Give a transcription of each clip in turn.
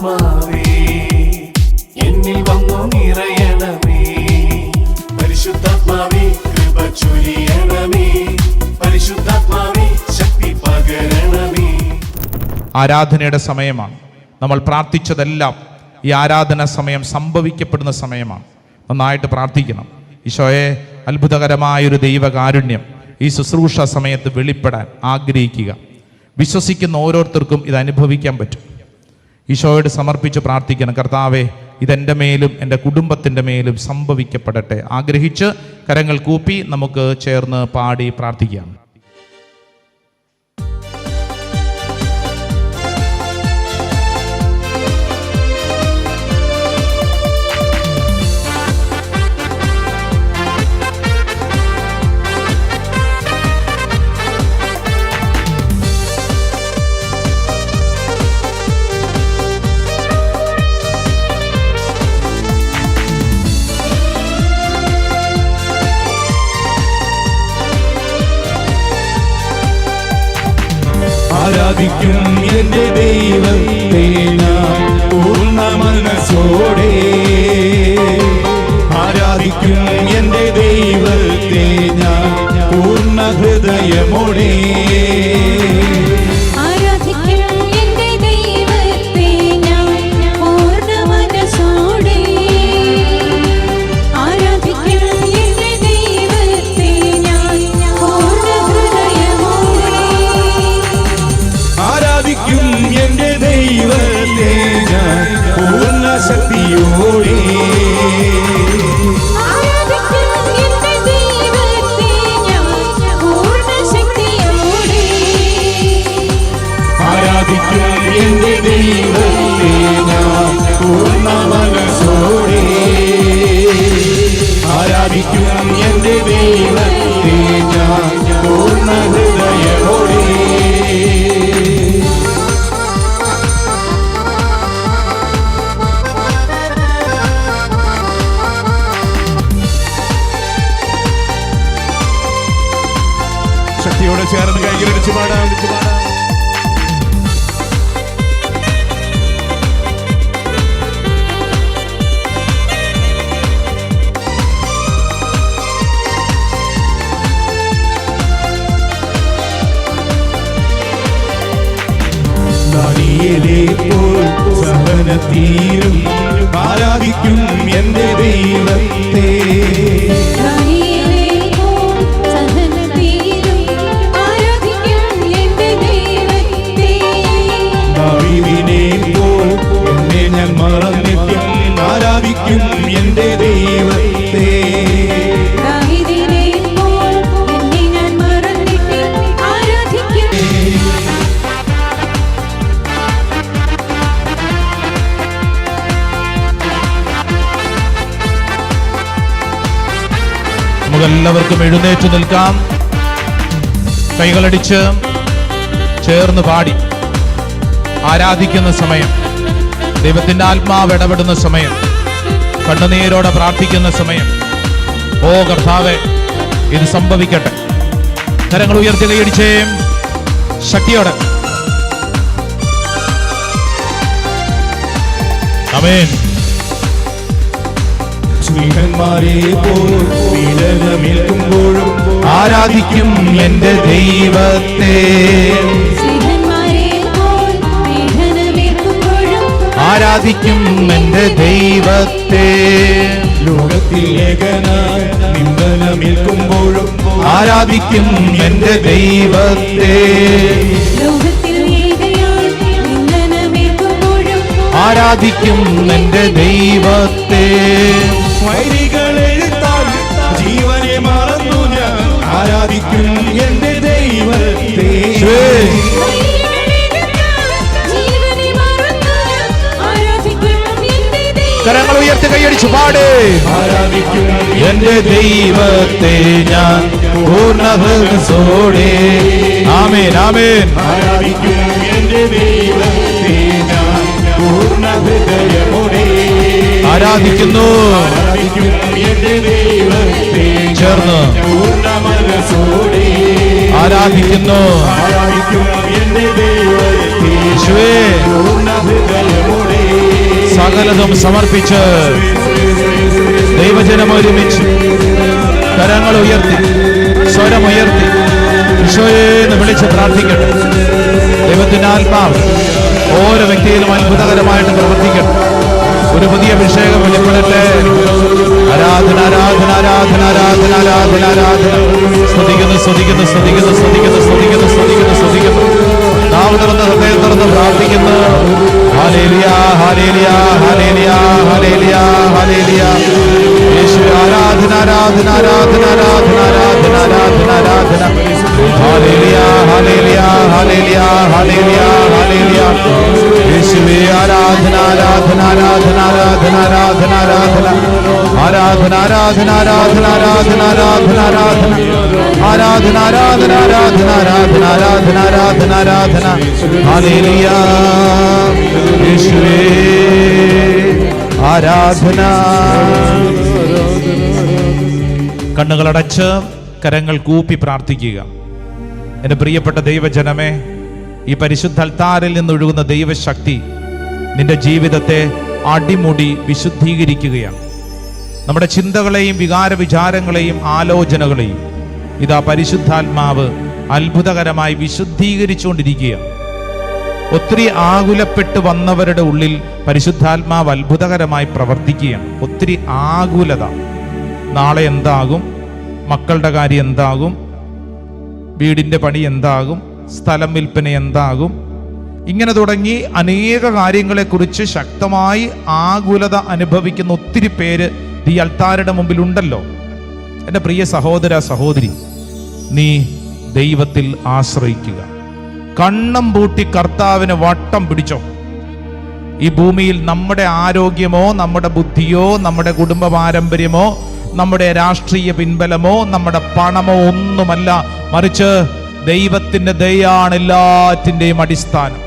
ആത്മാവേ എന്നിൽ വന്നു നിറയണമേ. പരിശുദ്ധാത്മാവേ കൃപ ചൊരിയണമേ. പരിശുദ്ധാത്മാവേ ശക്തി പകരണമേ. ആരാധനയുടെ സമയമാണ്. നമ്മൾ പ്രാർത്ഥിച്ചതെല്ലാം ഈ ആരാധന സമയം സംഭവിക്കപ്പെടുന്ന സമയമാണ്. നന്നായിട്ട് പ്രാർത്ഥിക്കണം. ഈശോയെ, അത്ഭുതകരമായൊരു ദൈവകാരുണ്യം ഈ ശുശ്രൂഷ സമയത്ത് വെളിപ്പെടാൻ ആഗ്രഹിക്കുക. വിശ്വസിക്കുന്ന ഓരോരുത്തർക്കും ഇത് അനുഭവിക്കാൻ പറ്റും. ഈശോയോട് സമർപ്പിച്ച് പ്രാർത്ഥിക്കണം. കർത്താവേ, ഇതെൻ്റെ മേലും എൻ്റെ കുടുംബത്തിൻ്റെ മേലും സംഭവിക്കപ്പെടട്ടെ. ആഗ്രഹിച്ച് കരങ്ങൾ കൂപ്പി നമുക്ക് ചേർന്ന് പാടി പ്രാർത്ഥിക്കാം. ആരാധിക്കും എന്റെ ദൈവത്തെ ഞാൻ പൂർണ്ണ മനസ്സോടെ. ആരാധിക്കും എന്റെ ദൈവത്തെ ഞാൻ പൂർണ്ണ ഹൃദയമോടെ. എന്റെ ദൈവത്തെ ഞാൻ പൂർണ്ണ ശക്തിയോടെ. ആരാധിക്കും എന്റെ ദൈവത്തെ ഞാൻ പൂർണ്ണ മനസ്സോടെ. ആരാധിക്കും എന്റെ ദൈവത്തെ ഞാൻ പൂർണ്ണ ഹൃദയമോടെ. ശക്തിയോടെ ചേർന്ന് കൈകളടിച്ച് പാടാം. ദാനിയേലേപ്പോൾ സഹനത്തിലും ആരാധിക്കും എന്റെ ദൈവത്തെ. എന്നെ ഞാൻ മറന്നിട്ടും ആരാധിക്കും എന്റെ ദൈവത്തെ. നമുക്കെല്ലാവർക്കും എഴുന്നേറ്റ് നിൽക്കാം. കൈകളടിച്ച് ചേർന്ന് പാടി ആരാധിക്കുന്ന സമയം, ദൈവത്തിൻ്റെ ആത്മാവ് ഇടപെടുന്ന സമയം, കണ്ണുനീരോടെ പ്രാർത്ഥിക്കുന്ന സമയം. ഓ കർത്താവേ, ഇത് സംഭവിക്കട്ടെ. കരങ്ങൾ ഉയർത്തി കൈയടിച്ചേ ശക്തിയോടെ. ആമേൻ. സ്നേഹന്മാരെ പോൽ പീഡനമേൽക്കുമ്പോഴും ആരാധിക്കും എന്റെ ദൈവത്തെ. ആരാധിക്കും എന്റെ ദൈവത്തെ. ലോകത്തിൽ ഏകനായി നിന്ദനമേൽക്കുമ്പോഴും ആരാധിക്കും എന്റെ ദൈവത്തെ. ആരാധിക്കും എന്റെ ദൈവത്തെ. വൈരികളെഴുത്താൽ ജീവനെ മറന്നു ഞാൻ ആരാധിക്കും എന്റെ ദൈവത്തെ. കരങ്ങൾ ഉയർത്തി കൈയടിച്ചു പാടേ. ആരാധിക്കും എന്റെ ദൈവത്തെ ഞാൻ പൂർണ്ണ മനസ്സോടെ. ആമേൻ ആമേൻ. ആരാധിക്കും എന്റെ ദൈവത്തെ ഞാൻ പൂർണ്ണ ഹൃദയമോടെ. ആരാധിക്കുന്നു. ആരാധിക്കും എന്റെ ദൈവത്തെ ചേർന്ന് പൂർണ്ണ മനസ്സോടെ. ആരാധിക്കുന്നു. ആരാധിക്കും എന്റെ ദൈവത്തെ യേശുവേ പൂർണ്ണ ഹൃദയമോടെ. സകലതും സമർപ്പിച്ച് ദൈവജനം ഒരുമിച്ച് കരങ്ങൾ ഉയർത്തി സ്വരമുയർത്തി ഈശോയെ എന്ന് വിളിച്ച് പ്രാർത്ഥിക്കട്ടെ. ദൈവത്തിന്റെ ആത്മാവ് ഓരോ വ്യക്തിയിലും അത്ഭുതകരമായിട്ട് പ്രവർത്തിക്കട്ടെ. ഒരു പുതിയ അഭിഷേകം വെളിപ്പെടട്ടെ. ആരാധന ആരാധന ആരാധന ആരാധന ആരാധന ആരാധന. സ്തുതിക്കുന്നു സ്തുതിക്കുന്നു സ്തുതിക്കുന്നു സ്തുതിക്കുന്നു സ്തുതിക്കുന്നു സ്തുതിക്കുന്നു സ്തുതിക്കുന്നു. നാവ് തുറന്ന് ഹൃദയം തുറന്ന് പ്രാർത്ഥിക്കുന്നു. ഹല്ലേലൂയ ഹല്ലേലൂയ ഹല്ലേലൂയ ഹല്ലേലൂയ ഹല്ലേലൂയ. യേശുവേ ആരാധന ആരാധന ആരാധന ആരാധന ആരാധന ആരാധന ആരാധന. ഹല്ലേലൂയ ഹല്ലേലൂയ ഹല്ലേലൂയ ഹല്ലേലൂയ ഹല്ലേലൂയ. യേശുവേ ആരാധന ആരാധന ആരാധന ആരാധന ആരാധന ആരാധന ആരാധന ആരാധന ആരാധന ആരാധന ആരാധന ആരാധന ആരാധന ആരാധന ആരാധന ആരാധന ആരാധന ആരാധന ആരാധന. ഹല്ലേലൂയ യേശുവേ ആരാധന. കണ്ണുകളടച്ച് കരങ്ങൾ കൂപ്പി പ്രാർത്ഥിക്കുക. എൻ്റെ പ്രിയപ്പെട്ട ദൈവജനമേ, ഈ പരിശുദ്ധ അൽത്താരിൽ നിന്നൊഴുകുന്ന ദൈവശക്തി നിന്റെ ജീവിതത്തെ അടിമുടി വിശുദ്ധീകരിക്കുകയാണ്. നമ്മുടെ ചിന്തകളെയും വികാര വിചാരങ്ങളെയും ആലോചനകളെയും ഇതാ പരിശുദ്ധാത്മാവ് അത്ഭുതകരമായി വിശുദ്ധീകരിച്ചുകൊണ്ടിരിക്കുകയാണ്. ഒത്തിരി ആകുലപ്പെട്ട് വന്നവരുടെ ഉള്ളിൽ പരിശുദ്ധാത്മാവ് അത്ഭുതകരമായി പ്രവർത്തിക്കുകയാണ്. ഒത്തിരി ആകുലത, നാളെ എന്താകും, മക്കളുടെ കാര്യം എന്താകും, വീടിൻ്റെ പണി എന്താകും, സ്ഥലം വിൽപ്പന എന്താകും, ഇങ്ങനെ തുടങ്ങി അനേക കാര്യങ്ങളെക്കുറിച്ച് ശക്തമായി ആകുലത അനുഭവിക്കുന്ന ഒത്തിരി പേര് ഈ അൽത്താരുടെ മുമ്പിലുണ്ടല്ലോ. എൻ്റെ പ്രിയ സഹോദര സഹോദരി, നീ ദൈവത്തിൽ ആശ്രയിക്കുക. കണ്ണം പൂട്ടി കർത്താവിന് വട്ടം പിടിച്ചോ. ഈ ഭൂമിയിൽ നമ്മുടെ ആരോഗ്യമോ നമ്മുടെ ബുദ്ധിയോ നമ്മുടെ കുടുംബ പാരമ്പര്യമോ നമ്മുടെ രാഷ്ട്രീയ പിൻബലമോ നമ്മുടെ പണമോ ഒന്നുമല്ല, മറിച്ച് ദൈവത്തിൻ്റെ ദയയാണ് എല്ലാറ്റിൻ്റെയും അടിസ്ഥാനം.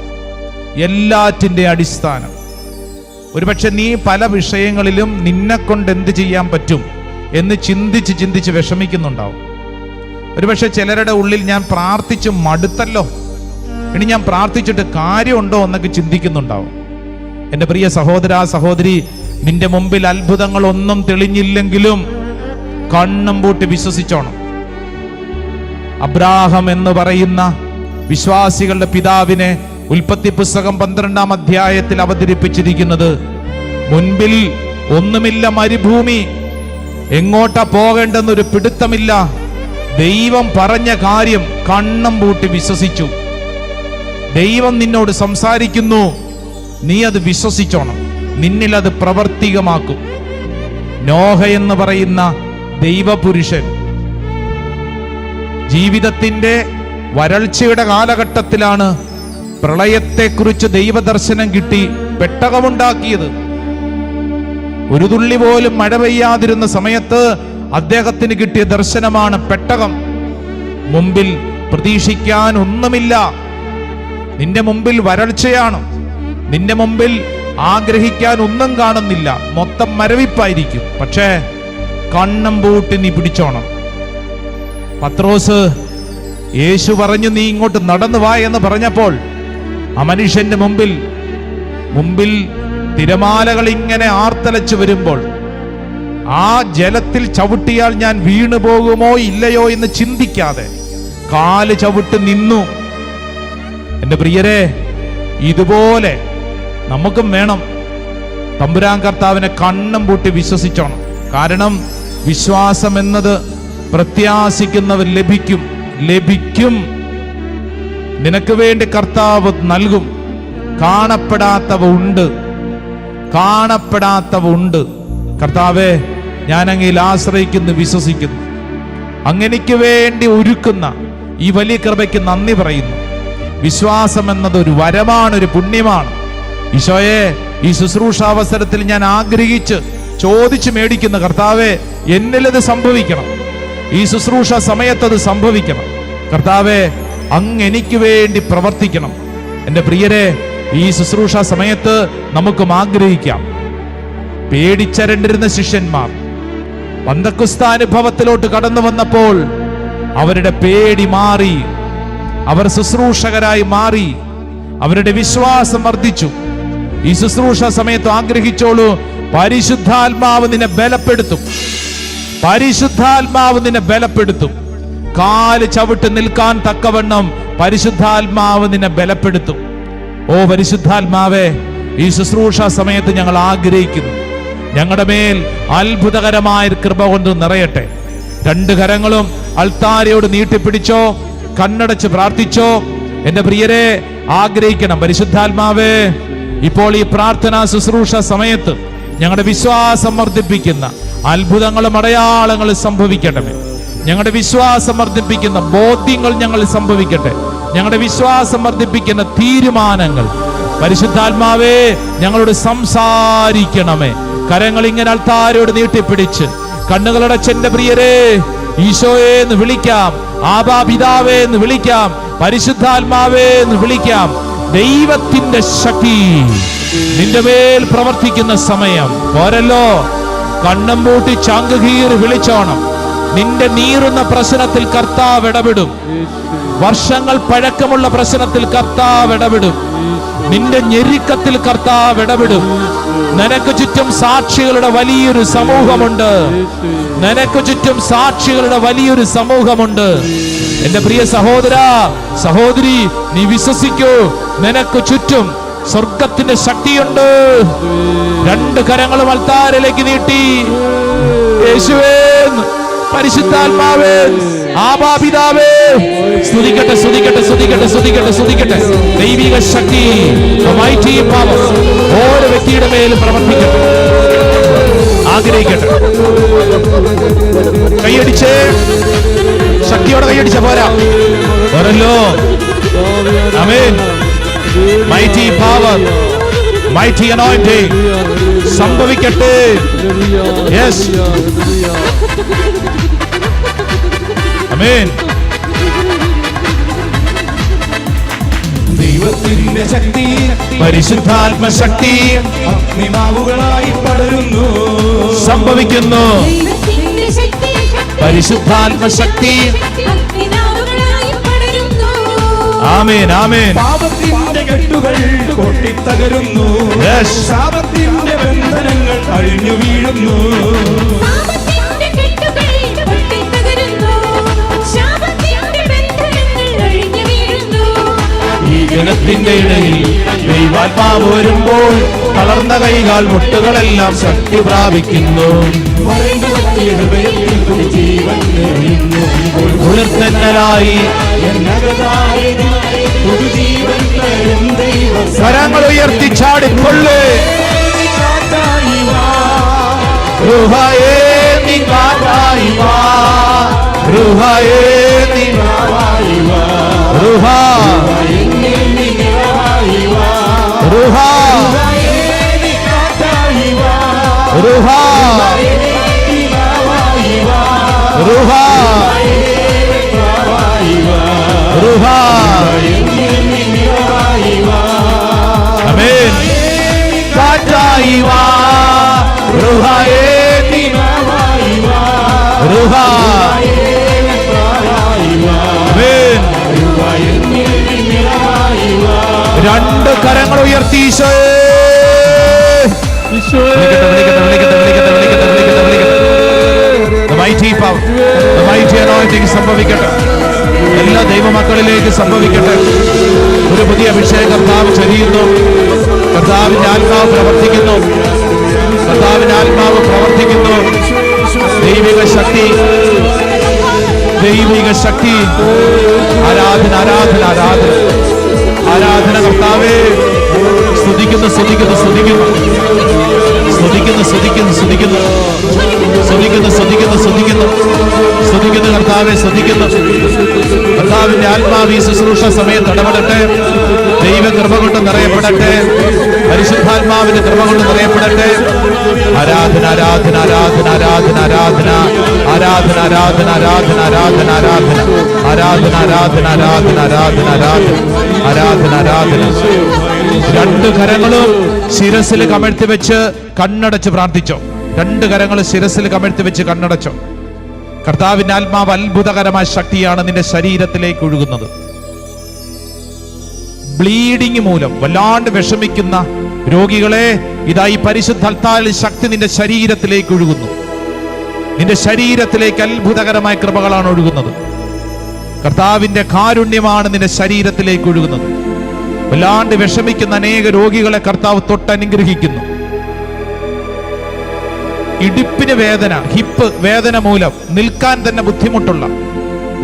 എല്ലാറ്റിൻ്റെയും അടിസ്ഥാനം. ഒരുപക്ഷെ നീ പല വിഷയങ്ങളിലും നിന്നെ കൊണ്ട് എന്ത് ചെയ്യാൻ പറ്റും എന്ന് ചിന്തിച്ച് വിഷമിക്കുന്നുണ്ടാവും. ഒരുപക്ഷെ ചിലരുടെ ഉള്ളിൽ ഞാൻ പ്രാർത്ഥിച്ച് മടുത്തല്ലോ, ഇനി ഞാൻ പ്രാർത്ഥിച്ചിട്ട് കാര്യമുണ്ടോ എന്നൊക്കെ ചിന്തിക്കുന്നുണ്ടാവും. എൻ്റെ പ്രിയ സഹോദര സഹോദരി, നിന്റെ മുമ്പിൽ അത്ഭുതങ്ങളൊന്നും തെളിഞ്ഞില്ലെങ്കിലും കണ്ണും പൂട്ടി വിശ്വസിച്ചോണം. അബ്രാഹാം എന്ന് പറയുന്ന വിശ്വാസികളുടെ പിതാവിനെ ഉൽപ്പത്തി പുസ്തകം 12-ാം അധ്യായത്തിൽ അവതരിപ്പിച്ചിരിക്കുന്നത്, മുൻപിൽ ഒന്നുമില്ല, മരുഭൂമി, എങ്ങോട്ടാ പോകേണ്ടെന്നൊരു പിടുത്തമില്ല. ദൈവം പറഞ്ഞ കാര്യം കണ്ണും പൂട്ടി വിശ്വസിച്ചു. ദൈവം നിന്നോട് സംസാരിക്കുന്നു, നീ അത് വിശ്വസിച്ചോണം, നിന്നിൽ അത് പ്രവർത്തികമാക്കും. നോഹ എന്ന് പറയുന്ന ദൈവപുരുഷൻ ജീവിതത്തിന്റെ വരൾച്ചയുടെ കാലഘട്ടത്തിലാണ് പ്രളയത്തെക്കുറിച്ച് ദൈവദർശനം കിട്ടി പെട്ടകമുണ്ടാക്കിയത്. ഒരു തുള്ളി പോലും മഴ പെയ്യാതിരുന്ന സമയത്ത് അദ്ദേഹത്തിന് കിട്ടിയ ദർശനമാണ് പെട്ടകം. മുമ്പിൽ പ്രതീക്ഷിക്കാൻ ഒന്നുമില്ല, നിന്റെ മുമ്പിൽ വരൾച്ചയാണ്, നിന്റെ മുമ്പിൽ ആഗ്രഹിക്കാൻ ഒന്നും കാണുന്നില്ല, മൊത്തം മരവിപ്പായിരിക്കും. പക്ഷേ കണ്ണം പൂട്ടി നീ പിടിച്ചോണം. പത്രോസ് യേശു പറഞ്ഞു നീ ഇങ്ങോട്ട് നടന്നു വാ എന്ന് പറഞ്ഞപ്പോൾ ആ മനുഷ്യന്റെ മുമ്പിൽ തിരമാലകൾ ഇങ്ങനെ ആർത്തലച്ചു വരുമ്പോൾ ആ ജലത്തിൽ ചവിട്ടിയാൽ ഞാൻ വീണു പോകുമോ ഇല്ലയോ എന്ന് ചിന്തിക്കാതെ കാല് ചവിട്ട് നിന്നു. എൻ്റെ പ്രിയരെ, ഇതുപോലെ നമുക്കും വേണം. തമ്പുരാൻ കർത്താവിനെ കണ്ണും പൂട്ടി വിശ്വസിച്ചോണം. കാരണം വിശ്വാസം എന്നത് പ്രത്യാശിക്കുന്നവർ ലഭിക്കും. നിനക്ക് വേണ്ടി കർത്താവ് നൽകും. കാണപ്പെടാത്തവ ഉണ്ട്. കർത്താവേ, ഞാൻ അങ്ങയിൽ ആശ്രയിക്കുന്നു, വിശ്വസിക്കുന്നു. അങ്ങനെക്ക് വേണ്ടി ഒരുക്കുന്ന ഈ വലിയ കൃപയ്ക്ക് നന്ദി പറയുന്നു. വിശ്വാസം എന്നത് ഒരു വരമാണ്, ഒരു പുണ്യമാണ്. ഈശോയെ, ഈ ശുശ്രൂഷാവസരത്തിൽ ഞാൻ ആഗ്രഹിച്ച് ചോദിച്ചു മേടിക്കുന്ന കർത്താവേ, എന്നിലത് സംഭവിക്കണം. ഈ ശുശ്രൂഷ സമയത്തത് സംഭവിക്കണം. കർത്താവേ, അങ്ങ് എനിക്ക് വേണ്ടി പ്രവർത്തിക്കണം. എൻ്റെ പ്രിയരെ, ഈ ശുശ്രൂഷ സമയത്ത് നമുക്കും ആഗ്രഹിക്കാം. പേടിച്ചരണ്ടിരുന്ന ശിഷ്യന്മാർ പന്തക്കുസ്താനുഭവത്തിലോട്ട് കടന്നു വന്നപ്പോൾ അവരുടെ പേടി മാറി, അവർ ശുശ്രൂഷകരായി മാറി, അവരുടെ വിശ്വാസം വർദ്ധിച്ചു. ഈ ശുശ്രൂഷ സമയത്ത് ആഗ്രഹിച്ചോളൂ. പരിശുദ്ധാത്മാവ് നിന്നെ ബലപ്പെടുത്തും. പരിശുദ്ധാത്മാവ് നിന്നെ ബലപ്പെടുത്തും. കാല് ചവിട്ട് നിൽക്കാൻ തക്കവണ്ണം പരിശുദ്ധാത്മാവ് നിന്നെ ബലപ്പെടുത്തും. ഓ പരിശുദ്ധാത്മാവേ, ഈ ശുശ്രൂഷ സമയത്ത് ഞങ്ങൾ ആഗ്രഹിക്കുന്നു, ഞങ്ങളുടെ മേൽ അത്ഭുതകരമായ കൃപ കൊണ്ട് നിറയട്ടെ. രണ്ട് കരങ്ങളും അൾത്താരയോട് നീട്ടിപ്പിടിച്ചോ, കണ്ണടച്ച് പ്രാർത്ഥിച്ചോ. എന്റെ പ്രിയരെ, ആഗ്രഹിക്കണം, പരിശുദ്ധാത്മാവേ, ഇപ്പോൾ ഈ പ്രാർത്ഥനാ ശുശ്രൂഷ സമയത്ത് ഞങ്ങളുടെ വിശ്വാസം വർദ്ധിപ്പിക്കുന്ന അത്ഭുതങ്ങളും അടയാളങ്ങളും സംഭവിക്കട്ടെ. ഞങ്ങളുടെ വിശ്വാസം വർദ്ധിപ്പിക്കുന്ന ബോധ്യങ്ങൾ ഞങ്ങൾ സംഭവിക്കട്ടെ. ഞങ്ങളുടെ വിശ്വാസം വർദ്ധിപ്പിക്കുന്ന തീരുമാനങ്ങൾ പരിശുദ്ധാത്മാവേ ഞങ്ങളോട് സംസാരിക്കണമേ. കരങ്ങൾ ഇങ്ങനെ അൾത്താരയോട് നീട്ടിപ്പിടിച്ച് കണ്ണുകളടച്ച് എന്റെ പ്രിയരെ, ഈശോയെ എന്ന് വിളിക്കാം, ആബാ പിതാവേ എന്ന് വിളിക്കാം, പരിശുദ്ധാത്മാവേ എന്ന് വിളിക്കാം. ദൈവത്തിന്റെ ശക്തി നിന്റെ മേൽ പ്രവർത്തിക്കുന്ന സമയം പോരല്ലോ. കണ്ണും പൂട്ടി ചങ്കുകീറി വിളിച്ചോണം. നിന്റെ നീറുന്ന പ്രശ്നത്തിൽ കർത്താവ് ഇടപെടും. വർഷങ്ങൾ പഴക്കമുള്ള പ്രശ്നത്തിൽ കർത്താവ് ഇടപെടും. നിന്റെ ഞെരുക്കത്തിൽ കർത്താവ് ഇടപെടും. നിനക്ക് ചുറ്റും സാക്ഷികളുടെ വലിയൊരു സമൂഹമുണ്ട്. നിനക്ക് ചുറ്റും സാക്ഷികളുടെ വലിയൊരു സമൂഹമുണ്ട്. എന്റെ പ്രിയ സഹോദര, സഹോദരി, നീ വിശ്വസിക്കൂ, നിനക്ക് ചുറ്റും സ്വർഗത്തിന്റെ ശക്തിയുണ്ട്. രണ്ട് കരങ്ങളും അൾത്താരയിലേക്ക് നീട്ടി, യേശുവേ, പരിശുദ്ധാത്മാവേ, ആബാ പിതാവേ, സ്തുതിക്കട്ടെ, സ്തുതിക്കട്ടെ, സ്തുതിക്കട്ടെ, സ്തുതിക്കട്ടെ, സ്തുതിക്കട്ടെ. ദൈവിക ശക്തി, mighty power ഓരോ വ്യക്തിയുടെ മേലും പ്രവർത്തിക്കട്ടെ. ആഗ്രഹിക്കട്ടെ. കൈയടിച്ചേ, ശക്തിയോടെ കൈയടിച്ച പോരാ, പോരല്ലോ. ആമേൻ. Mighty power, mighty anointing സംഭവിക്കട്ടെ. Yes. ആമേൻ. ദൈവത്തിന്റെ ശക്തി, പരിശുദ്ധാത്മ ശക്തി അഗ്നിനാവുകളായി പടരുന്നു, സംഭവിക്കുന്നു. പരിശുദ്ധാത്മ ശക്തി. ആമേൻ, ആമേൻ. പാപത്തിന്റെ കെട്ടുകൾ പൊട്ടിത്തകരുന്നു, ശാപത്തിന്റെ ബന്ധനങ്ങൾ അഴിഞ്ഞു വീഴുന്നു. ഈ ജനത്തിന്റെ ഇടയിൽ ദൈവാത്മാവ് വരുമ്പോൾ തളർന്ന കൈകാൽ മുട്ടുകളെല്ലാം ശക്തി പ്രാപിക്കുന്നു. ഉയർത്തന്നലായി കരങ്ങൾ ഉയർത്തി ചാടിക്കൊള്ളേ. റുഹായേ നീ കാറ്റായി വാ, റുഹായേ നീ റുഹാ, റുഹാ, റുഹാ, റുഹാ, റുഹാ. ആമേൻ. കാറ്റായി വാ, റുഹായേ നീ റുഹാ. ആമേൻ. രണ്ട് കരങ്ങൾ ഉയർത്തി ഈശോയേ. വിളിക്കട്ടെ, വിളിക്കട്ടെ, വിളിക്കട്ടെ, വിളിക്കട്ടെ, വിളിക്കട്ടെ, വിളിക്കട്ടെ, വിളിക്കട്ടെ. The mighty power, the mighty anointing സംഭവിക്കട്ടെ. എല്ലാ ദൈവമക്കളിലേക്ക് സംഭവിക്കട്ടെ. ഒരു പുതിയ അഭിഷേകം കർത്താവ് ചൊരിയുന്നു. കർത്താവിന്റെ ആത്മാവ് പ്രവർത്തിക്കുന്നു. കർത്താവിന്റെ ആത്മാവ് പ്രവർത്തിക്കുന്നു. ദൈവിക ശക്തി, ദൈവിക ശക്തി. ആരാധന, ആരാധന, ആരാധന, ആരാധന. കർത്താവേ, സ്തുതിക്കുന്നു, സ്തുതിക്കുന്നു, സ്തുതിക്കുന്നു, സ്തുതിക്കുന്നു, സ്തുതിക്കുന്നു, സ്തുതിക്കുന്നു, സ്തുതിക്കുന്നു, സ്തുതിക്കുന്നു, സ്തുതിക്കുന്നു, സ്തുതിക്കുന്നു. കർത്താവെ സ്തുതിക്കുന്നു. കർത്താവിന്റെ ആത്മാവ് ഈ ശുശ്രൂഷ സമയത്ത് ഇടപെടട്ടെ. ദൈവകൃപ കൊണ്ട് നിറയപ്പെടട്ടെ. പരിശുദ്ധാത്മാവിന്റെ കൃപ കൊണ്ട് നിറയപ്പെടട്ടെ. ആരാധന, ആരാധന, ആരാധന, ആരാധന, ആരാധന, ആരാധന, ആരാധന, ആരാധന, ആരാധന, ആരാധന, ആരാധന, ആരാധന, ആരാധന, ആരാധന, ആരാധന, ആരാധന, ആരാധന. രണ്ട് കരങ്ങളും ശിരസിൽ കമഴ്ത്തി വെച്ച് കണ്ണടച്ച് പ്രാർത്ഥിച്ചോ. രണ്ട് കരങ്ങൾ ശിരസിൽ കമഴ്ത്തി വെച്ച് കണ്ണടച്ചോ. കർത്താവിന്റെ ആത്മാവ് അത്ഭുതകരമായ ശക്തിയാണ് നിന്റെ ശരീരത്തിലേക്ക് ഒഴുകുന്നത്. ബ്ലീഡിങ് മൂലം വല്ലാണ്ട് വിഷമിക്കുന്ന രോഗികളെ, ഇതാ ഈ പരിശുദ്ധ അൽത്താരിൽ ശക്തി നിന്റെ ശരീരത്തിലേക്ക് ഒഴുകുന്നു. നിന്റെ ശരീരത്തിലേക്ക് അത്ഭുതകരമായ കൃപകളാണ് ഒഴുകുന്നത്. കർത്താവിന്റെ കാരുണ്യമാണ് നിന്റെ ശരീരത്തിലേക്ക് ഒഴുകുന്നത്. വല്ലാണ്ട് വിഷമിക്കുന്ന അനേക രോഗികളെ കർത്താവ് തൊട്ടനുഗ്രഹിക്കുന്നു. ഇടുപ്പിന് വേദന, ഹിപ്പ് വേദന മൂലം നിൽക്കാൻ തന്നെ ബുദ്ധിമുട്ടുള്ള,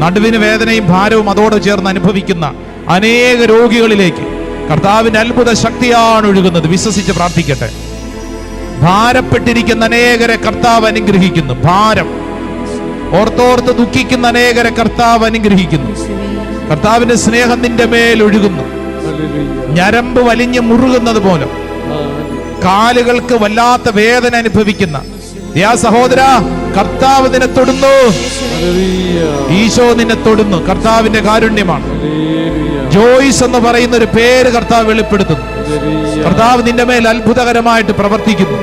നടുവിന് വേദനയും ഭാരവും അതോടെ ചേർന്ന് അനുഭവിക്കുന്ന അനേക രോഗികളിലേക്ക് കർത്താവിന്റെ അത്ഭുത ശക്തിയാണ് ഒഴുകുന്നത്. വിശ്വസിച്ച് പ്രാർത്ഥിക്കട്ടെ. ഭാരപ്പെട്ടിരിക്കുന്ന അനേകരെ കർത്താവ് അനുഗ്രഹിക്കുന്നു. ഭാരം ഓർത്തോർത്ത് ദുഃഖിക്കുന്ന അനേകരെ കർത്താവ് അനുഗ്രഹിക്കുന്നു. കർത്താവിന്റെ സ്നേഹം നിന്റെ മേൽ ഒഴുകുന്നു. ഞരമ്പ് വലിഞ്ഞ് മുറുകുന്നത് പോലെ കാലുകൾക്ക് വല്ലാത്ത വേദന അനുഭവിക്കുന്ന സഹോദര, കർത്താവ് നിന്നെ തൊടുന്നു. ഈശോ നിന്നെ തൊടുന്നു. കർത്താവിന്റെ കാരുണ്യമാണ്. ജോയ്സ് എന്ന് പറയുന്ന ഒരു പേര് കർത്താവ് വെളിപ്പെടുത്തുന്നു. കർത്താവ് നിന്റെ മേൽ അത്ഭുതകരമായിട്ട് പ്രവർത്തിക്കുന്നു.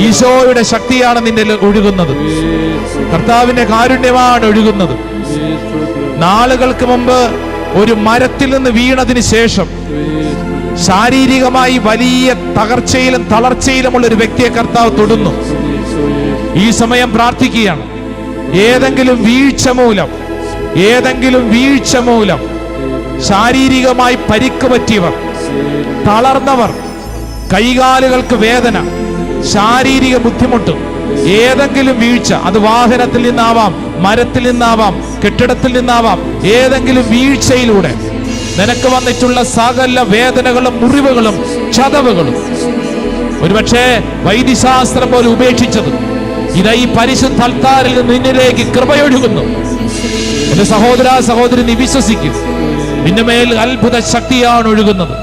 ഈശോയുടെ ശക്തിയാണ് നിന്റെ ഒഴുകുന്നത്. കർത്താവിന്റെ കാരുണ്യമാണ് ഒഴുകുന്നത്. നാളുകൾക്ക് മുമ്പ് ഒരു മരത്തിൽ നിന്ന് വീണതിന് ശേഷം ശാരീരികമായി വലിയ തകർച്ചയിലും തളർച്ചയിലുമുള്ള ഒരു വ്യക്തിയെ കർത്താവ് തൊടുന്നു. ഈ സമയം പ്രാർത്ഥിക്കുകയാണ്. ഏതെങ്കിലും വീഴ്ച മൂലം ശാരീരികമായി പരിക്ക് പറ്റിയവർ, തളർന്നവർ, കൈകാലുകൾക്ക് വേദന, ശാരീരിക ബുദ്ധിമുട്ട്, ഏതെങ്കിലും വീഴ്ച, അത് വാഹനത്തിൽ നിന്നാവാം, മരത്തിൽ നിന്നാവാം, കെട്ടിടത്തിൽ നിന്നാവാം, ഏതെങ്കിലും വീഴ്ചയിലൂടെ നിനക്ക് വന്നിട്ടുള്ള സകല വേദനകളും മുറിവുകളും ചതവുകളും, ഒരുപക്ഷെ വൈദ്യശാസ്ത്രം പോലെ ഉപേക്ഷിച്ചത്, ഇതാ ഈ പരിശുദ്ധ അൽത്താരിൽ നിന്നിലേക്ക് കൃപയൊഴുകുന്നു. എന്റെ സഹോദര സഹോദരി, നീ വിശ്വസിക്കും. നിന്റെ മേൽ അത്ഭുത ശക്തിയാണ് ഒഴുകുന്നത്.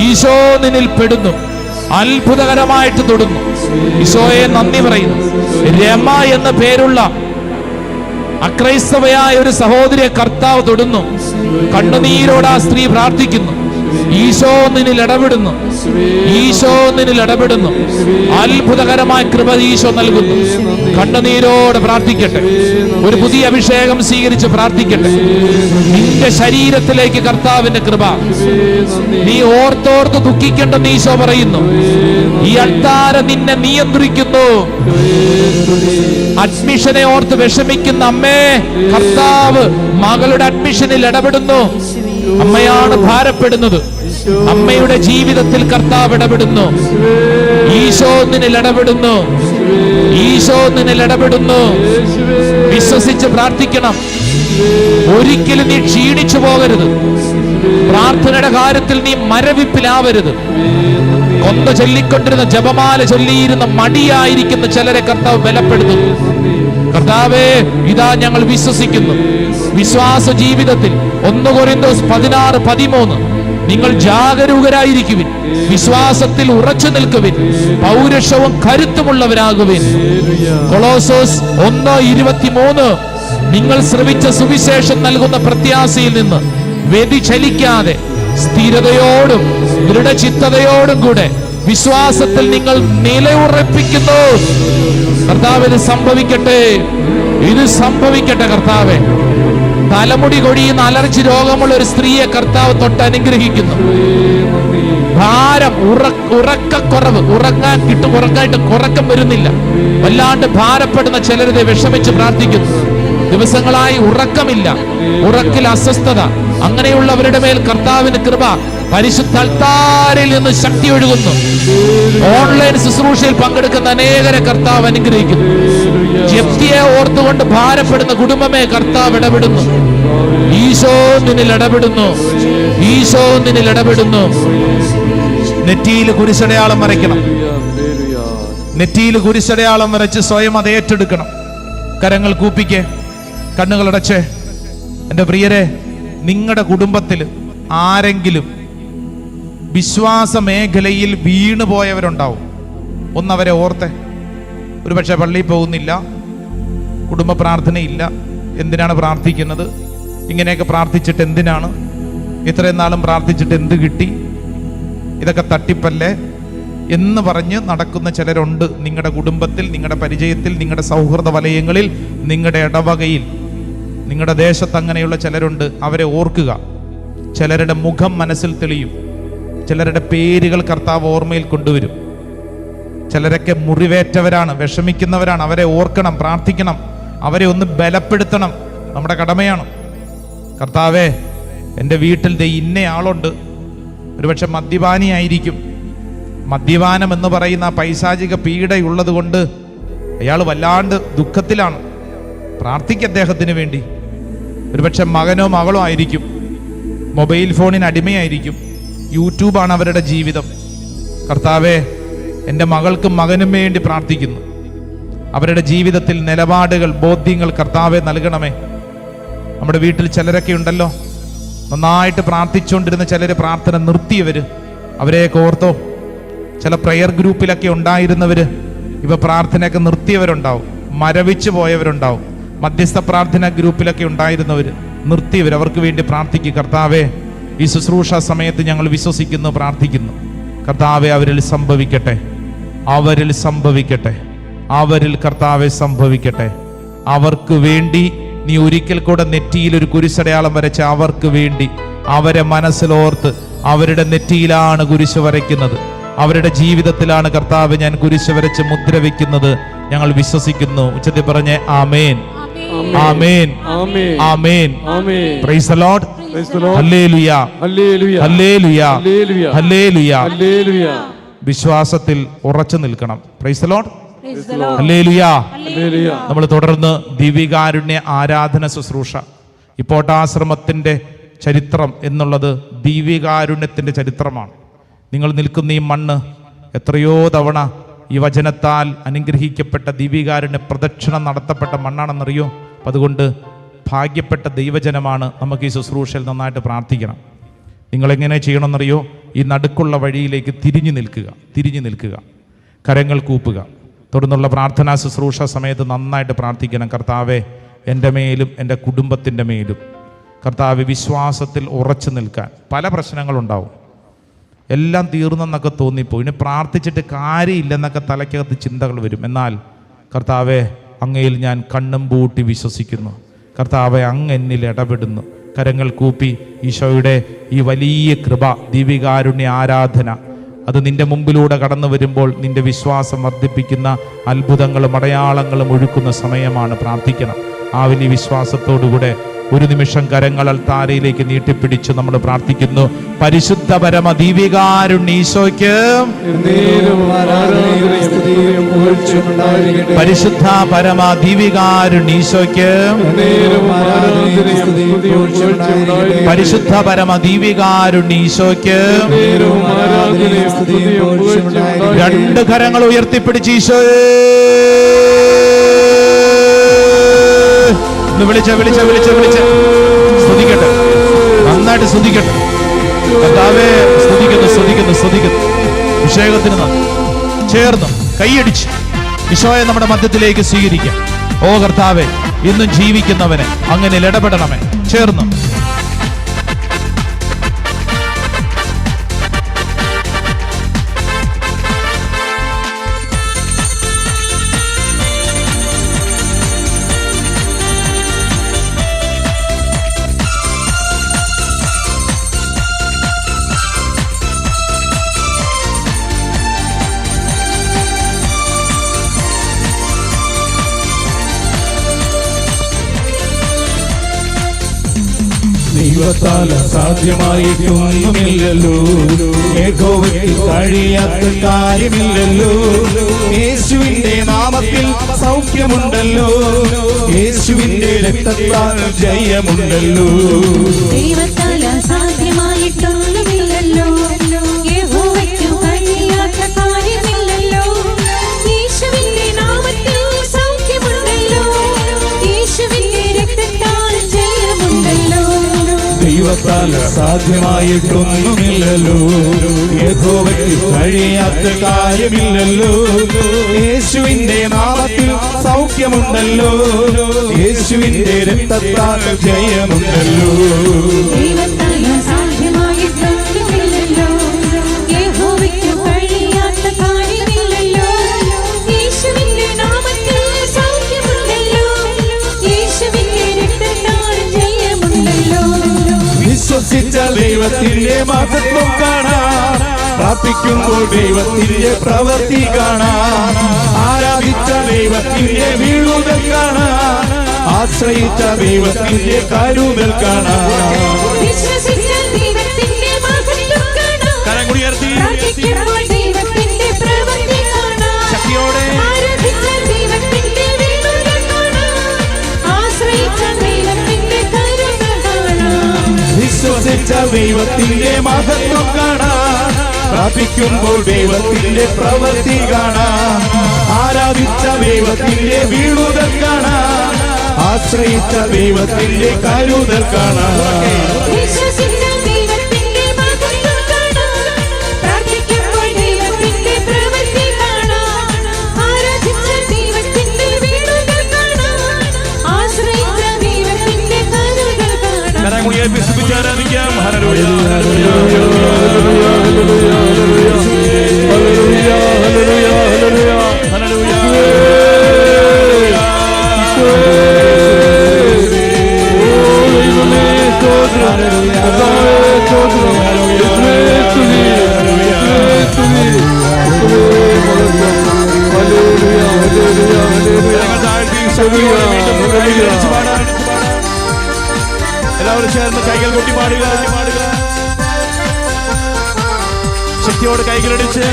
ഈശോ നിന്നിൽ പെടുന്നു, അത്ഭുതകരമായിട്ട് തൊടുന്നു. ഈശോയെ നന്ദി പറയുന്നു. രമ എന്ന പേരുള്ള അക്രൈസ്തവയായ ഒരു സഹോദരിയെ കർത്താവ് തൊടുന്നു. കണ്ണുനീരോട് ആ സ്ത്രീ പ്രാർത്ഥിക്കുന്നു. ഈശോ നിന്നിൽ ഇടപെടുന്നു. അത്ഭുതകരമായ കൃപ ഈശോ നൽകുന്നു. കണ്ണുനീരോടെ പ്രാർത്ഥിക്കട്ടെ. ഒരു പുതിയ അഭിഷേകം സ്വീകരിച്ച് പ്രാർത്ഥിക്കട്ടെ. നിന്റെ ശരീരത്തിലേക്ക് കർത്താവിന്റെ കൃപ. നീ ഓർത്തോർത്ത് ദുഃഖിക്കേണ്ടെന്ന് ഈശോ പറയുന്നു. ഈ അൾത്താരം നിന്നെ നിയന്ത്രിക്കുന്നു. അഡ്മിഷനെ ഓർത്ത് വിഷമിക്കുന്ന അമ്മേ, കർത്താവ് മകളുടെ അഡ്മിഷനിൽ ഇടപെടുന്നു. അമ്മയാണ് ഭാരപ്പെടുന്നത്. അമ്മയുടെ ജീവിതത്തിൽ കർത്താവ് ഇടപെടുന്നു. ഈശോ നിന്നിൽ ഇടപെടുന്നു. വിശ്വസിച്ച് പ്രാർത്ഥിക്കണം. ഒരിക്കലും നീ ക്ഷീണിച്ചു പോകരുത്. പ്രാർത്ഥനയുടെ കാര്യത്തിൽ നീ മരവിപ്പിലാവരുത്. കൊന്ത ചൊല്ലിക്കൊണ്ടിരുന്ന, ജപമാല ചൊല്ലിയിരുന്ന മടിയായിരിക്കുന്ന ചിലരെ കർത്താവ് ബലപ്പെടുത്തുന്നു. കർത്താവേ, ഇതാ ഞങ്ങൾ വിശ്വസിക്കുന്നു. വിശ്വാസ ജീവിതത്തിൽ 1 കൊരിന്തോസ് 16:13 നിങ്ങൾ ജാഗരൂകരായിരിക്കുവിൻ, വിശ്വാസത്തിൽ ഉറച്ചു നിൽക്കുവിൻ, പൗരുഷവും കരുത്തുമുള്ളവരാകുവിൻ. കൊളോസോസ് 1:23 നിങ്ങൾ ശ്രവിച്ച സുവിശേഷം നൽകുന്ന പ്രത്യാശയിൽ നിന്ന് വ്യതിചലിക്കാതെ സ്ഥിരതയോടും ദൃഢചിത്തതയോടും കൂടെ വിശ്വാസത്തിൽ നിങ്ങൾ നിലയുറപ്പിക്കുന്നു. കർത്താവ്, ഇത് സംഭവിക്കട്ടെ കർത്താവേ. തലമുടി കൊഴിയുന്ന അലർജി രോഗമുള്ള ഒരു സ്ത്രീയെ കർത്താവ് തൊട്ട് അനുഗ്രഹിക്കുന്നു. ഭാരം, ഉറക്കക്കുറവ്, ഉറങ്ങായിട്ട് ഉറക്കം വരുന്നില്ല. വല്ലാണ്ട് ഭാരപ്പെടുന്ന ചിലരെ വിഷമിച്ച് പ്രാർത്ഥിക്കുന്നു. ദിവസങ്ങളായി ഉറക്കമില്ല, ഉറക്കിൽ അസ്വസ്ഥത, അങ്ങനെയുള്ളവരുടെ മേൽ കർത്താവിന് കൃപ. പരിശുദ്ധ അൽത്താരിൽ നിന്ന് ശക്തി ഒഴുകുന്നു. ഓൺലൈൻ ശുശ്രൂഷയിൽ പങ്കെടുക്കുന്ന അനേകരെ കർത്താവ് അനുഗ്രഹിക്കുന്നു. ജപ്തിയെ ഓർത്തുകൊണ്ട് ഭാരപ്പെടുന്ന കുടുംബമേ കർത്താവ് ഇടപെടുന്നു. ഈശോ നിന്നിൽ ഇടപെടുന്നു. നെറ്റിയിൽ കുരിശടയാളം വരയ്ക്കണം. നെറ്റിയിൽ കുരിശടയാളം വരച്ച് സ്വയം അത് ഏറ്റെടുക്കണം. കരങ്ങൾ കൂപ്പിക്കേ, കണ്ണുകളടച്ചേ. എൻ്റെ പ്രിയരെ, നിങ്ങളുടെ കുടുംബത്തിൽ ആരെങ്കിലും വിശ്വാസ മേഖലയിൽ വീണുപോയവരുണ്ടാവും. ഒന്നവരെ ഓർത്തെ. ഒരുപക്ഷെ പള്ളിയിൽ പോകുന്നില്ല, കുടുംബ പ്രാർത്ഥനയില്ല, എന്തിനാണ് പ്രാർത്ഥിക്കുന്നത്, ഇങ്ങനെയൊക്കെ പ്രാർത്ഥിച്ചിട്ട് എന്തിനാണ്, ഇത്രയും നാളും പ്രാർത്ഥിച്ചിട്ട് എന്ത് കിട്ടി, ഇതൊക്കെ തട്ടിപ്പല്ലേ എന്ന് പറഞ്ഞ് നടക്കുന്ന ചിലരുണ്ട്. നിങ്ങളുടെ കുടുംബത്തിൽ, നിങ്ങളുടെ പരിചയത്തിൽ, നിങ്ങളുടെ സൗഹൃദ വലയങ്ങളിൽ, നിങ്ങളുടെ ഇടവകയിൽ, നിങ്ങളുടെ ദേശത്ത് അങ്ങനെയുള്ള ചിലരുണ്ട്. അവരെ ഓർക്കുക. ചിലരുടെ മുഖം മനസ്സിൽ തെളിയും. ചിലരുടെ പേരുകൾ കർത്താവ് ഓർമ്മയിൽ കൊണ്ടുവരും. ചിലരൊക്കെ മുറിവേറ്റവരാണ്, വിഷമിക്കുന്നവരാണ്. അവരെ ഓർക്കണം, പ്രാർത്ഥിക്കണം, അവരെ ഒന്ന് ബലപ്പെടുത്തണം. നമ്മുടെ കടമയാണ്. കർത്താവേ, എൻ്റെ വീട്ടിൽ ദേ ഇന്നയാളുണ്ട്, ഒരുപക്ഷെ മദ്യപാനിയായിരിക്കും. മദ്യപാനം എന്ന് പറയുന്ന പൈശാചിക പീഡയുള്ളത് കൊണ്ട് അയാൾ വല്ലാണ്ട് ദുഃഖത്തിലാണ്. പ്രാർത്ഥിക്കുക അദ്ദേഹത്തിന് വേണ്ടി. ഒരുപക്ഷെ മകനോ മകളോ ആയിരിക്കും, മൊബൈൽ ഫോണിന് അടിമയായിരിക്കും, യൂട്യൂബാണ് അവരുടെ ജീവിതം. കർത്താവേ, എൻ്റെ മകൾക്കും മകനും വേണ്ടി പ്രാർത്ഥിക്കുന്നു. അവരുടെ ജീവിതത്തിൽ നിലപാടുകൾ, ബോധ്യങ്ങൾ കർത്താവെ നൽകണമേ. നമ്മുടെ വീട്ടിൽ ചിലരൊക്കെ ഉണ്ടല്ലോ, നന്നായിട്ട് പ്രാർത്ഥിച്ചുകൊണ്ടിരുന്ന ചിലർ പ്രാർത്ഥന നിർത്തിയവർ, അവരെയൊക്കെ ഓർത്തോ. ചില പ്രെയർ ഗ്രൂപ്പിലൊക്കെ ഉണ്ടായിരുന്നവർ ഇവ പ്രാർത്ഥനയൊക്കെ നിർത്തിയവരുണ്ടാവും, മരവിച്ചു പോയവരുണ്ടാവും. മധ്യസ്ഥ പ്രാർത്ഥന ഗ്രൂപ്പിലൊക്കെ ഉണ്ടായിരുന്നവർ നിർത്തിയവർ, അവർക്ക് വേണ്ടി പ്രാർത്ഥിക്കുക. കർത്താവെ, ഈ ശുശ്രൂഷ സമയത്ത് ഞങ്ങൾ വിശ്വസിക്കുന്നു, പ്രാർത്ഥിക്കുന്നു. കർത്താവെ, അവരിൽ സംഭവിക്കട്ടെ, അവരിൽ സംഭവിക്കട്ടെ, അവരിൽ കർത്താവെ സംഭവിക്കട്ടെ. അവർക്ക് വേണ്ടി നീ ഒരിക്കൽ കൂടെ നെറ്റിയിൽ ഒരു കുരിശടയാളം വരച്ച് അവർക്ക് വേണ്ടി അവരെ മനസ്സിലോർത്ത് അവരുടെ നെറ്റിയിലാണ് കുരിശ് വരയ്ക്കുന്നത്, അവരുടെ ജീവിതത്തിലാണ് കർത്താവ് ഞാൻ കുരിശ് വരച്ച് മുദ്ര വയ്ക്കുന്നത്. ഞങ്ങൾ വിശ്വസിക്കുന്നു. ഉച്ചത്തിൽ പറഞ്ഞേ ആമേൻ, ആമേൻ, ആമേൻ. Praise the lord. ഹല്ലേലൂയ, ഹല്ലേലൂയ, ഹല്ലേലൂയ, ഹല്ലേലൂയ. വിശ്വാസത്തിൽ ഉറച്ചു നിൽക്കണം. Praise the lord. ഹല്ലേലൂയ. നമ്മൾ തുടർന്ന് ദിവ്യകാരുണ്യ ആരാധന ശുശ്രൂഷ. ഇപ്പോട്ടാശ്രമത്തിന്റെ ചരിത്രം എന്നുള്ളത് ദിവ്യകാരുണ്യത്തിന്റെ ചരിത്രമാണ്. നിങ്ങൾ നിൽക്കുന്ന ഈ മണ്ണ് എത്രയോ തവണ ഈ വചനത്താൽ അനുഗ്രഹിക്കപ്പെട്ട ദിവ്യകാരുണ്യ പ്രദക്ഷിണം നടത്തപ്പെട്ട മണ്ണാണെന്നറിയോ. അപ്പം അതുകൊണ്ട് ഭാഗ്യപ്പെട്ട ദൈവജനമാണ്. നമുക്ക് ഈ ശുശ്രൂഷയിൽ നന്നായിട്ട് പ്രാർത്ഥിക്കണം. നിങ്ങളെങ്ങനെ ചെയ്യണമെന്നറിയോ? ഈ നടുക്കുള്ള വഴിയിലേക്ക് തിരിഞ്ഞു നിൽക്കുക, കരങ്ങൾ കൂപ്പുക. തുടർന്നുള്ള പ്രാർത്ഥനാ ശുശ്രൂഷ സമയത്ത് നന്നായിട്ട് പ്രാർത്ഥിക്കണം. കർത്താവെ, എൻ്റെ മേലും എൻ്റെ കുടുംബത്തിൻ്റെ മേലും കർത്താവ് വിശ്വാസത്തിൽ ഉറച്ചു നിൽക്കാൻ. പല പ്രശ്നങ്ങളുണ്ടാവും, എല്ലാം തീർന്നെന്നൊക്കെ തോന്നിപ്പോയി, ഇനി പ്രാർത്ഥിച്ചിട്ട് കാര്യമില്ലെന്നൊക്കെ തലയ്ക്കകത്ത് ചിന്തകൾ വരും. എന്നാൽ കർത്താവെ, അങ്ങയിൽ ഞാൻ കണ്ണും പൂട്ടി വിശ്വസിക്കുന്നു. കർത്താവെ, അങ്ങ് എന്നിൽ ഇടപെടുന്നു. കരങ്ങൾ കൂപ്പി ഈശോയുടെ ഈ വലിയ കൃപ, ദിവ്യകാരുണ്യ ആരാധന, അത് നിന്റെ മുമ്പിലൂടെ കടന്നു വരുമ്പോൾ നിന്റെ വിശ്വാസം വർദ്ധിപ്പിക്കുന്ന അത്ഭുതങ്ങളും അടയാളങ്ങളും ഒഴുക്കുന്ന സമയമാണ്. പ്രാർത്ഥിക്കണം. ആ വലിയ വിശ്വാസത്തോടുകൂടെ ഒരു നിമിഷം കരങ്ങൾ അൽത്താരയിലേക്ക് നീട്ടിപ്പിടിച്ച് നമ്മൾ പ്രാർത്ഥിക്കുന്നു. പരിശുദ്ധ പരമ ദിവ്യകാരുണ്യ ഈശോയ്ക്ക്, പരിശുദ്ധ പരമ ദിവ്യകാരുണ്യ ഈശോയ്ക്ക്, പരിശുദ്ധ പരമ ദിവ്യകാരുണ്യ ഈശോയ്ക്ക്. രണ്ട് കരങ്ങൾ ഉയർത്തിപ്പിടിച്ച് ഈശോയെ വിളിച്ച സ്തുതിക്കട്ടെ, നന്നായിട്ട് സ്തുതിക്കട്ടെ. കർത്താവേ, സ്തുതിക്കുന്നു. അഭിഷേകത്തിന് നന്ദി. ചേർന്ന് കൈയടിച്ച് ഈശോയെ നമ്മുടെ മധ്യത്തിലേക്ക് സ്വീകരിക്കാം. ഓ കർത്താവേ, ഇന്നും ജീവിക്കുന്നവനെ അങ്ങനെ ഇടപെടണമേ. ചേർന്ന് ദൈവത്താൽ സാധ്യമായിട്ടൊന്നുമില്ലല്ലോ, യഹോവയ്ക്ക് കഴിയാത്ത കാര്യമില്ലല്ലോ. യേശുവിന്റെ നാമത്തിൽ സൗഖ്യമുണ്ടല്ലോ, യേശുവിന്റെ രക്തത്താൽ ജയമുണ്ടല്ലോ. ദൈവത്താൽ സാധ്യമായിട്ടൊന്നുമില്ലല്ലോ, യഹോവയ്ക്ക് കഴിയാത്ത കാര്യമില്ലല്ലോ. യേശുവിന്റെ നാമത്തിൽ സൗഖ്യമുണ്ടല്ലോ, യേശുവിന്റെ രക്തത്താൽ ജയമുണ്ടല്ലോ. ദൈവത്താൽ സാധ്യമായിട്ടൊന്നുമില്ലല്ലോ, യഹോവയ്ക്ക് കഴിയാത്ത കാര്യമില്ലല്ലോ. യേശുവിന്റെ നാമത്തിൽ സൗഖ്യമുണ്ടല്ലോ, യേശുവിന്റെ രക്തത്താൽ ജയമുണ്ടല്ലോ. ദൈവത്താൽ സാധ്യമായിട്ടൊന്നുമില്ലല്ലോ, യഹോവയ്ക്ക് കഴിയാത്ത കാര്യമില്ലല്ലോ. യേശുവിന്റെ നാമത്തിൽ സൗഖ്യമുണ്ടല്ലോ, യേശുവിന്റെ രക്തത്താൽ ജയമുണ്ടല്ലോ. വിശ്വസിച്ചാൽ ദൈവത്തിന്റെ മഹത്വം കാണാം, പ്രാർത്ഥിക്കുമ്പോൾ ദൈവത്തിന്റെ പ്രവൃത്തി കാണാം, ആരാധിച്ച ദൈവത്തിന്റെ വീഴുതൽ കാണാം, ആശ്രയിച്ച ദൈവത്തിന്റെ കരുതൽ കാണാം. വിശ്വസിച്ച ദൈവത്തിന്റെ മഹത്വം കാണാം, കരം ഉയർത്തി പ്രാർത്ഥിക്കുമ്പോൾ ദൈവത്തിന്റെ പ്രവൃത്തി കാണാം, ശക്തിയോടെ ആരാധിച്ച ദൈവത്തിന്റെ വീഴുതൽ കാണാം, ആശ്രയിച്ച ദൈവത്തിന്റെ കരുതൽ കാണാം. വിശ്വസിച്ച ദൈവത്തിന്റെ മഹത്വം കാണാം, പ്രാർത്ഥിക്കുമ്പോൾ ദൈവത്തിന്റെ പ്രവൃത്തി കാണാം, ആരാധിച്ച ദൈവത്തിന്റെ വീഴുതൽ കാണാം, ആശ്രയിച്ച ദൈവത്തിന്റെ കരുതൽ കാണാം. വിശ്വസിച്ച ദൈവത്തിന്റെ മഹത്വം കാണാം, പ്രാർത്ഥിക്കുമ്പോൾ ദൈവത്തിന്റെ പ്രവൃത്തി കാണാം, ആരാധിച്ച ദൈവത്തിന്റെ വീഴുതൽ കാണാം, ആശ്രയിച്ച ദൈവത്തിന്റെ കരുതൽ കാണാം. കരം ഉയർത്തി സ്തുതിച്ച് ആരാധിക്കാം. ഹല്ലേലൂയ ഹല്ലേലൂയ എല്ലാവരും ചേർന്ന് കൈകൾ കൊട്ടി പാടുക. ശക്തിയോട് കൈകളടിച്ച്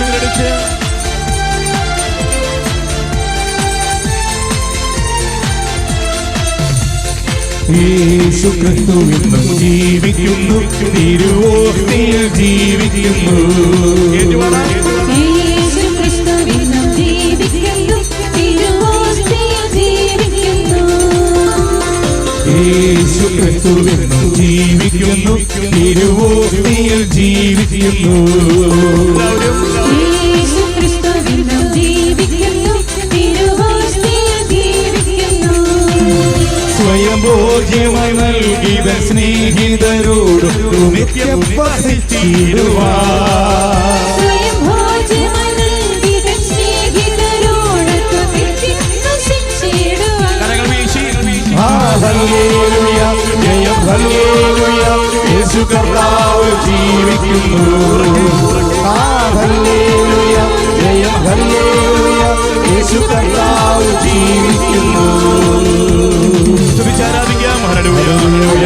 യേശു ക്രിസ്തു ഇന്നും ജീവിക്കുന്നു, തിരുവോസ്തിയിൽ ജീവിക്കുന്നു. യേശു ക്രിസ്തു ഇന്നും ജീവിക്കുന്നു, തിരുവോസ്തിയിൽ ജീവിക്കുന്നു. യേശു ക്രിസ്തു ഇന്നും ജീവിക്കുന്നു, തിരുവോസ്തിയിൽ ജീവിക്കുന്നു. യേശു ക്രിസ്തു ഇന്നും ജീവിക്കുന്നു, തിരുവോസ്തിയിൽ ജീവിക്കുന്നു. സ്വയം ഭോജ്യമായി നൽകിയ സ്നേഹിതരോടും നിത്യം വസിച്ചിടുവാൻ. സ്വയം ഭോജ്യമായി നൽകിയ സ്നേഹിതരോടൊത്തു നിത്യം വസിച്ചിടുവാൻ. ഹല്ലേലൂയ, ജയം ഹല്ലേലൂയ, യേശു കർത്താവ് ജീവിക്കുന്നു. ഹല്ലേലൂയ, ജയം ഹല്ലേലൂയ, യേശു കർത്താവ് ജീവിക്കുന്നു. സ്തുതിച്ചാരാധിക്കാം. ഹല്ലേലൂയ